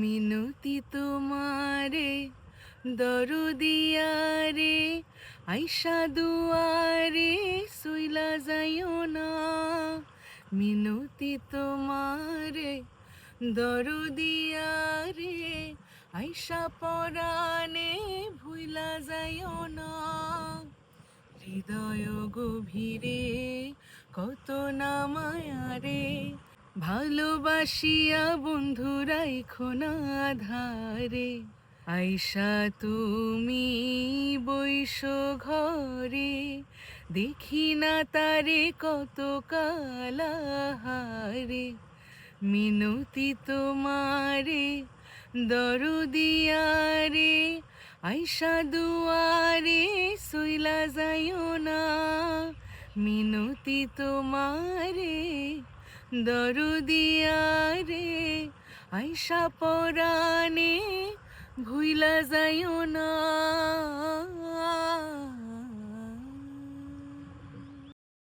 মিনতি তোমারে দরদিয়ারে আইসা দুয়ারে শুইলা যাইও না। মিনতি তোমারে দরদিয়ারে আইসা পরাণে ভুইলা যাইও না। হৃদয় গভীরে কত না মায়ারে ভালোবাসিয়া বন্ধুরাই খোনা ধারে। আইসা তুমি বৈশ ঘরে দেখি না তারে কত কালাহারে। মিনতি তোমারে দরদিয়ারে আইসা দুয়ারে শুইলা যাইও না। মিনতি তোমারে দরদিয়ারে আইসা পরাণে ভুইলা যাইও না।